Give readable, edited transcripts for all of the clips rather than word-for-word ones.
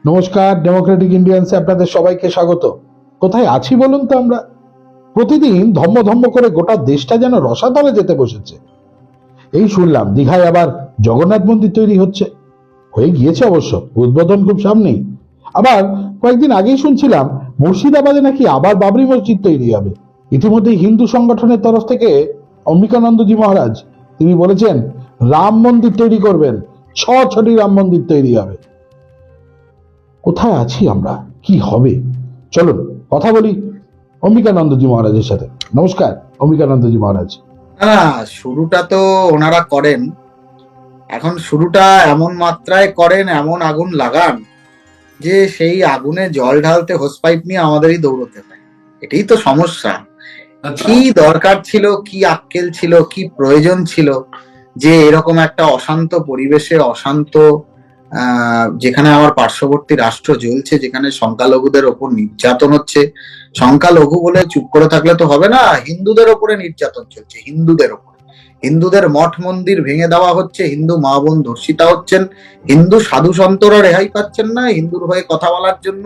নমস্কার, ডেমোক্রেটিক ইন্ডিয়ান্সে আপনাদের সবাইকে স্বাগত। কোথায় আছি বলুন তো আমরা? প্রতিদিন ধম্ম ধম্ম করে গোটা দেশটা যেন রসাতলে যেতে বসেছে। এই শুনলাম দীঘায় আবার জগন্নাথ মন্দির তৈরি হচ্ছে, হয়ে গিয়েছে অবশ্য, উদ্বোধন খুব সামনেই। আবার কয়েকদিন আগেই শুনছিলাম মুর্শিদাবাদে নাকি আবার বাবরি মসজিদ তৈরি হবে। ইতিমধ্যে হিন্দু সংগঠনের তরফ থেকে অম্বিকানন্দজি মহারাজ তিনি বলেছেন রাম মন্দির তৈরি করবেন, ছটি রাম মন্দির তৈরি হবে। কোথায় আছি আমরা, কি হবে? চলুন কথা বলি অম্বিকানন্দজি মহারাজের সাথে। নমস্কার অম্বিকানন্দজি মহারাজ। না, শুরুটা তো ওনারা করেন, এখন শুরুটা এমন মাত্রায় করেন, এমন আগুন লাগান যে সেই আগুনে জল ঢালতে হোস পাইপ নিয়ে আমাদেরই দৌড়তে হয়। এটাই তো সমস্যা। কি দরকার ছিল, কি আক্কেল ছিল, কি প্রয়োজন ছিল যে এরকম একটা অশান্ত পরিবেশে, অশান্ত যেখানে আমার পার্শ্ববর্তী রাষ্ট্র জ্বলছে, যেখানে সংখ্যালঘুদের ওপর নির্যাতন হচ্ছে। সংখ্যালঘু বলে চুপ করে থাকলে তো হবে না, হিন্দুদের ওপরে নির্যাতন চলছে, হিন্দুদের ওপর। হিন্দুদের মঠ মন্দির ভেঙে দেওয়া হচ্ছে, হিন্দু মা বোন ধর্ষিতা হচ্ছেন, হিন্দু সাধু সন্তরা রেহাই পাচ্ছেন না হিন্দুর হয়ে কথা বলার জন্য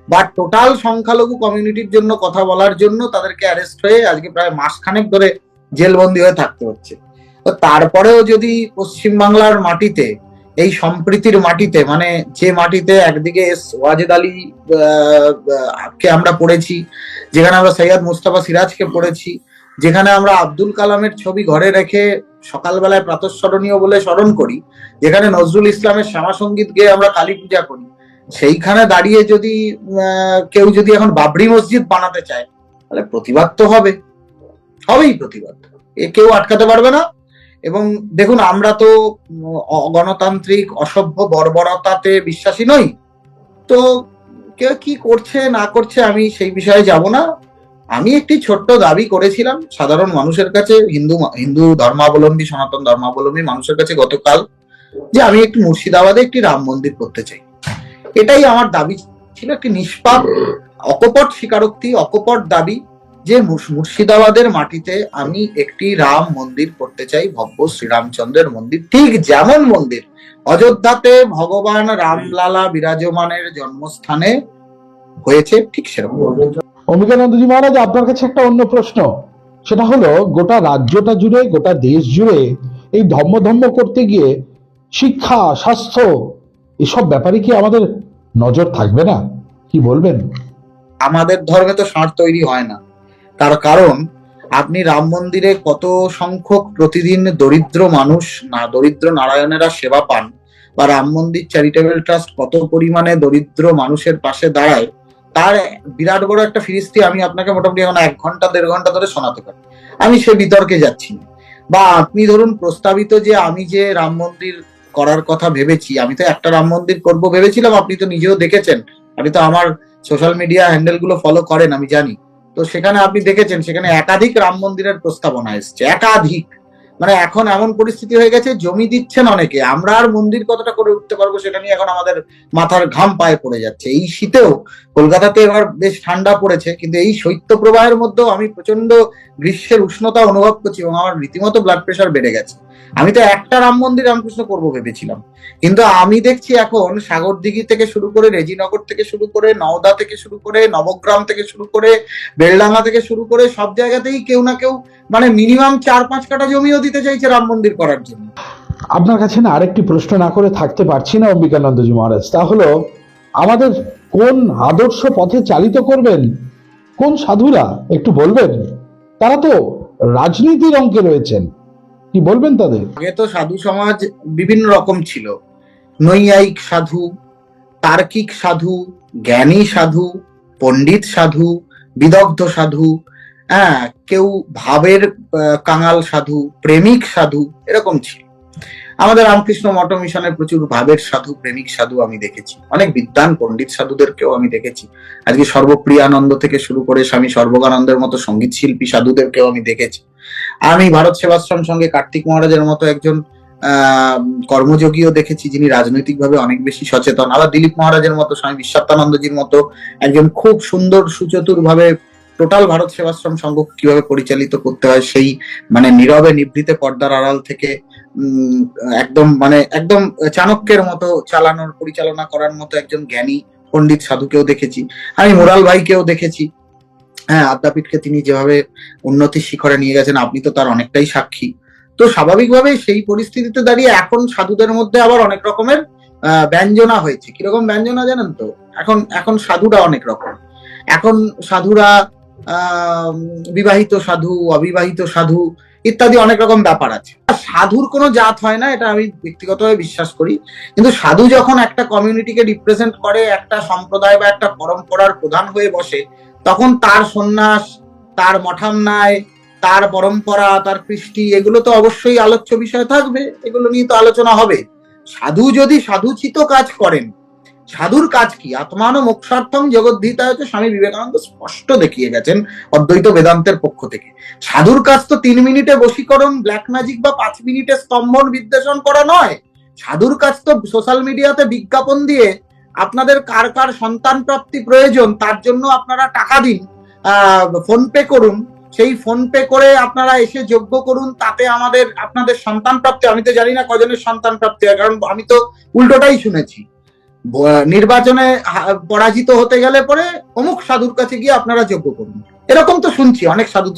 বা টোটাল সংখ্যালঘু কমিউনিটির জন্য কথা বলার জন্য তাদেরকে অ্যারেস্ট হয়ে আজকে প্রায় মাসখানেক ধরে জেলবন্দি হয়ে থাকতে হচ্ছে। তো তারপরেও যদি পশ্চিমবাংলার মাটিতে, এই সম্প্রীতির মাটিতে, মানে যে মাটিতে একদিকে ওয়াজেদ আলী কে আমরা পড়েছি, যেখানে আমরা সৈয়দ মুস্তাফা সিরাজকে পড়েছি, যেখানে আমরা আব্দুল কালামের ছবি ঘরে রেখে সকালবেলায় প্রাতঃস্মরণীয় বলে স্মরণ করি, যেখানে নজরুল ইসলামের শ্যামা সঙ্গীত গেয়ে আমরা কালী পূজা করি, সেইখানে দাঁড়িয়ে যদি কেউ যদি এখন বাবরি মসজিদ বানাতে চায়, তাহলে প্রতিবাদ তো হবেই প্রতিবাদ, এ কেউ আটকাতে পারবে না। এবং দেখুন, আমরা তো গণতান্ত্রিক অসভ্য বর্বরতাতে বিশ্বাসী নই, তো কেউ কি করছে না করছে আমি সেই বিষয়ে যাব না। আমি একটি ছোট্ট দাবি করেছিলাম সাধারণ মানুষের কাছে, হিন্দু ধর্মাবলম্বী, সনাতন ধর্মাবলম্বী মানুষের কাছে গতকাল, যে আমি একটি মুর্শিদাবাদে একটি রাম মন্দির করতে চাই। এটাই আমার দাবি ছিল, একটি নিষ্পাপ অকপট স্বীকারোক্তি, অকপট দাবি, যে মুর্শিদাবাদের মাটিতে আমি একটি রাম মন্দির করতে চাই, ভব্য শ্রীরামচন্দ্রের মন্দির, ঠিক যেমন মন্দির অযোধ্যাতে ভগবান রামলালা বিরাজমানের জন্মস্থানে হয়েছে, ঠিক সেরকম। অম্বিকানন্দজি মহারাজ, আপনার কাছে একটা অন্য প্রশ্ন, সেটা হলো গোটা রাজ্যটা জুড়ে, গোটা দেশ জুড়ে এই ধম্ম ধম্ম করতে গিয়ে শিক্ষা, স্বাস্থ্য, এসব ব্যাপারে কি আমাদের নজর থাকবে না? কি বলবেন? আমাদের ধর্মে তো ষাঁড় তৈরি হয় না, তার কারণ আপনি রাম মন্দিরে কত সংখ্যক প্রতিদিন দরিদ্র মানুষ, না দরিদ্র নারায়ণেরা সেবা পান, বা রাম মন্দির চ্যারিটেবল ট্রাস্ট কত পরিমাণে দরিদ্র মানুষের পাশে দাঁড়ায়, তার বিরাট বড় একটা ফিরিস্তি আমি আপনাকে মোটামুটি এখন 1 ঘন্টা 1.5 ঘন্টা ধরে শোনাতে পারি। আমি সে বিতর্কে যাচ্ছি না। বা আপনি ধরুন প্রস্তাবিত যে আমি যে রাম মন্দির করার কথা ভেবেছি, আমি তো একটা রাম মন্দির করব ভেবেছিলাম, আপনি তো নিজেও দেখেছেন, আপনি তো আমার সোশ্যাল মিডিয়া হ্যান্ডেল গুলো ফলো করেন আমি জানি। তো সেখানে আপনি দেখেছেন, সেখানে একাধিক রাম মন্দিরের প্রস্তাবনা এসছে, একাধিক। মানে এখন এমন পরিস্থিতি হয়ে গেছে, জমি দিচ্ছেন অনেকে, আমরা আর মন্দির কতটা করে উঠতে পারবো সেটা নিয়ে এখন আমাদের মাথার ঘাম পায়ে পড়ে যাচ্ছে। এই শীতেও কলকাতাতে এবার বেশ ঠান্ডা পড়েছে, কিন্তু এই শৈত্য প্রবাহের মধ্যেও আমি প্রচন্ড গ্রীষ্মের উষ্ণতা অনুভব করছি এবং আমার রীতিমতো ব্লাড প্রেশার বেড়ে গেছে। আমি তো একটা রাম মন্দির রামকৃষ্ণ করবো ভেবেছিলাম, কিন্তু আমি দেখছি এখন সাগরদিঘি থেকে শুরু করে, রেজিনগর থেকে শুরু করে, নওদা থেকে শুরু করে, নবগ্রাম থেকে শুরু করে, বেলডাঙ্গা থেকে শুরু করে, সব জায়গাতেই কেউ না কেউ, মানে মিনিমাম 4-5 কাঠা জমিও দিতে চাইছে রাম মন্দির করার জন্য। আপনার কাছে না আরেকটি প্রশ্ন না করে থাকতে পারছি না অম্বিকানন্দজি মহারাজ, তা হলো আমাদের কোন আদর্শ পথে চালিত করবেন কোন সাধুরা, একটু বলবেন? তারা তো রাজনীতির অঙ্কে রয়েছেন, কি বলবেন তাদের? আগে তো সাধু সমাজ বিভিন্ন রকম ছিল, নৈয়ায়িক সাধু, তার্কিক সাধু, জ্ঞানী সাধু, পণ্ডিত সাধু, বিদগ্ধ সাধু, হ্যাঁ, কেউ ভাবের কাঙাল সাধু, প্রেমিক সাধু, এরকম ছিল। আমাদের রামকৃষ্ণ মঠ মিশনে প্রচুর ভাবের সাধু, প্রেমিক সাধু আমি দেখেছি, অনেক বিদ্বান পণ্ডিত সাধুদেরকেও আমি দেখেছি। আজকে সর্বপ্রিয়ানন্দ থেকে শুরু করে স্বামী সর্বগানন্দের মতো সঙ্গীত শিল্পী সাধুদেরকেও আমি দেখেছি। আমি ভারত সেবাশ্রম সঙ্গে কার্তিক মহারাজের মতো একজন কর্মযোগীও দেখেছি, যিনি রাজনৈতিকভাবে অনেক বেশি সচেতন। আবার দিলীপ মহারাজের মতো, স্বামী বিশ্বাত্মানন্দজির মতো একজন খুব সুন্দর সুচতুর ভাবে টোটাল ভারত সেবাশ্রম সংঘ কিভাবে পরিচালিত করতে হয় সেই মানে নীরবে নিভৃতে পর্দার আড়াল থেকে একদম চাণক্যের মতো পরিচালনা করার মতো একজন জ্ঞানী পণ্ডিত সাধুকেও দেখেছি, আমি মোরাল ভাইকেও দেখেছি। হ্যাঁ, আদ্যাপীঠকে তিনি যেভাবে উন্নতির শিখরে নিয়ে গেছেন আপনি তো তার অনেকটাই সাক্ষী। তো স্বাভাবিকভাবেই সেই পরিস্থিতিতে দাঁড়িয়ে এখন সাধুদের মধ্যে আবার অনেক রকমের ব্যঞ্জনা হয়েছে। কিরকম ব্যঞ্জনা জানেন তো? এখন সাধুরা অনেক রকম। এখন সাধুরা বিবাহিত সাধু, অবিবাহিত সাধু ইত্যাদি অনেক রকম ব্যাপার আছে। সাধুর কোনো জাত হয় না, এটা আমি ব্যক্তিগতভাবে বিশ্বাস করি। কিন্তু সাধু যখন একটা কমিউনিটিকে রিপ্রেজেন্ট করে, একটা সম্প্রদায় বা একটা পরম্পরার প্রধান হয়ে বসে, তখন তার সন্ন্যাস, তার মঠান্যায়, তার পরম্পরা, তার কৃষ্টি, এগুলো তো অবশ্যই আলোচ্য বিষয় থাকবে, এগুলো নিয়ে তো আলোচনা হবে। সাধু যদি সাধুচিত কাজ করেন, সাধুর কাজ কি? আত্মান মোক্ষার্থম জগদ্ধিতায় স্বামী বিবেকানন্দ স্পষ্ট দেখিয়ে গেছেন অদ্বৈত বেদান্তের পক্ষ থেকে। সাধুর কাজ তো 3 মিনিটে বশীকরণ, ব্ল্যাক ম্যাজিক বা 5 মিনিটে স্তম্ভন বিদ্বেষণ করা নয়। সাধুর কাজ তো সোশ্যাল মিডিয়াতে বিজ্ঞাপন দিয়ে আপনাদের কার কার সন্তান প্রাপ্তি প্রয়োজন তার জন্য আপনারা টাকা দিন, ফোন পে করুন, সেই ফোন পে করে আপনারা এসে যোগ্য করুন, তাতে আপনাদের সন্তান প্রাপ্তি। আমি তো জানি না কজনের সন্তান প্রাপ্তি হয়, কারণ আমি তো উল্টোটাই শুনেছি। নির্বাচনে পরাজিত হতে গেলে পরে অমুক সাধুর কাছে গিয়ে আপনারা যোগ্য করুন, এরকম তো শুনছি অনেক সাধু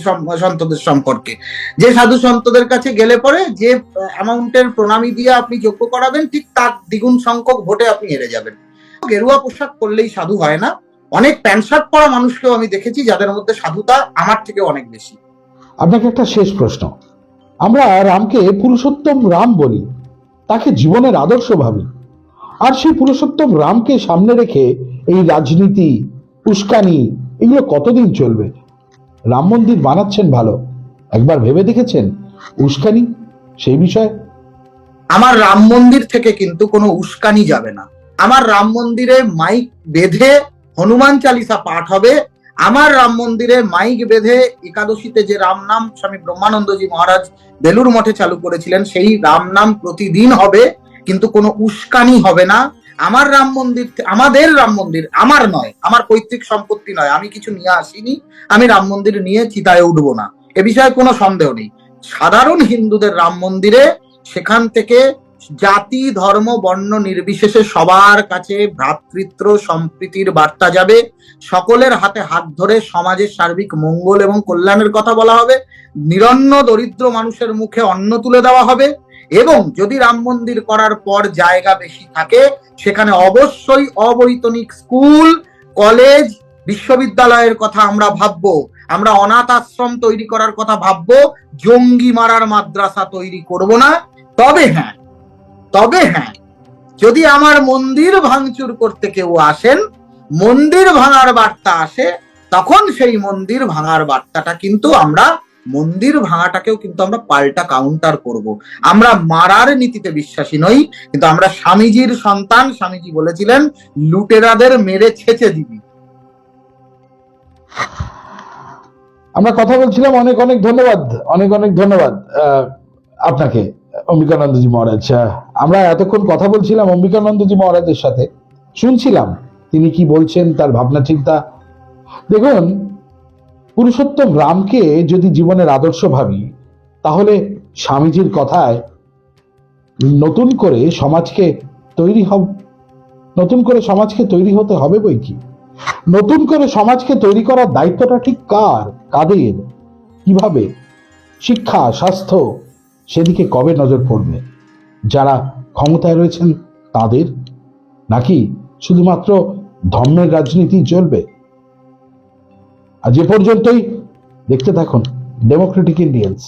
সন্তদের সম্পর্কে, যে সাধু সন্তদের কাছে গেলে পরে যে অ্যামাউন্টের প্রণামী দিয়ে আপনি যোগ্য করাবেন, ঠিক তার দ্বিগুণ সংখ্যক ভোটে আপনি হেরে যাবেন। গেরুয়া পোশাক পরলেই সাধু হয় না। অনেক প্যান্ট শার্ট পরা মানুষকেও আমি দেখেছি যাদের মধ্যে সাধুতা আমার থেকে অনেক বেশি। আপনাকে একটা শেষ প্রশ্ন। আমরা রামকে পুরুষোত্তম রাম বলি, তাকে জীবনের আদর্শ ভাবি, আর সেই পুরুষোত্তম রামকে সামনে রেখে এই রাজনীতি, উস্কানি, এগুলো কতদিন চলবে? রাম মন্দির বানাচ্ছেন ভালো, একবার ভেবে দেখেছেন উস্কানি সেই বিষয়ে? আমার রাম মন্দির থেকে কিন্তু কোনো উস্কানি যাবে না। আমার রাম মন্দিরে মাইক বেঁধে হনুমান চালিসা পাঠ হবে। আমার রাম মন্দিরে মাইক বেঁধে একাদশীতে যে রাম নাম স্বামী ব্রহ্মানন্দজি মহারাজ বেলুর মঠে চালু করেছিলেন, সেই রাম নাম প্রতিদিন হবে, কিন্তু কোনো উস্কানি হবে না। আমার রাম মন্দির, আমাদের রাম মন্দির, আমার নয়, আমার পৈতৃক সম্পত্তি নয়, আমি কিছু নিয়ে আসিনি, আমি রাম মন্দির নিয়ে চিতায় উঠবো না, এ বিষয়ে কোনো সন্দেহ নেই। সাধারণ হিন্দুদের রাম মন্দিরে, সেখান থেকে জাতি, ধর্ম, বর্ণ নির্বিশেষে সবার কাছে ভ্রাতৃত্ব সম্প্রীতির বার্তা যাবে। সকলের হাতে হাত ধরে সমাজের সার্বিক মঙ্গল এবং কল্যাণের কথা বলা হবে। নিরন্ন দরিদ্র মানুষের মুখে অন্ন তুলে দেওয়া হবে। এবং যদি রাম মন্দির করার পর জায়গা বেশি থাকে, সেখানে অবশ্যই অবৈতনিক স্কুল, কলেজ, বিশ্ববিদ্যালয়ের কথা আমরা ভাববো। আমরা অনাথ আশ্রম তৈরি করার কথা ভাববো, জঙ্গি মারার মাদ্রাসা তৈরি করব না। তবে হ্যাঁ, যদি আমার মন্দির ভাঙচুর করতে কেউ আসেন, মন্দির ভাঙার বার্তা আসে, তখন সেই মন্দির ভাঙার বার্তাটা কিন্তু আমরা, মন্দির ভাঙাটাকেও কিন্তু আমরা পাল্টা কাউন্টার করব। আমরা মারার নীতিতে বিশ্বাসী নই, কিন্তু আমরা স্বামীজির সন্তান। স্বামীজি বলেছিলেন, লুটেরাদের মেরে ছেঁচে দিবি। আমরা কথা বলছিলাম, অনেক অনেক ধন্যবাদ আপনাকে অম্বিকানন্দজি মহারাজ। আমরা এতক্ষণ কথা বলছিলাম অম্বিকানন্দজি মহারাজের সাথে, শুনছিলাম তিনি কি বলছেন, তার ভাবনা চিন্তা। দেখুন, পুরুষোত্তম রামকে যদি জীবনের আদর্শ ভাবি, তাহলে স্বামীজির কথায় নতুন করে সমাজকে তৈরি হতে হবে বই কি। নতুন করে সমাজকে তৈরি করার দায়িত্বটা ঠিক কাদের, কিভাবে? শিক্ষা, স্বাস্থ্য, সেদিকে কবে নজর পড়বে? যারা ক্ষমতায় রয়েছেন তাদের, নাকি শুধুমাত্র ধর্মের রাজনীতি চলবে? আজ এ পর্যন্তই। দেখতে থাকুন ডেমোক্রেটিক ইন্ডিয়ান্স।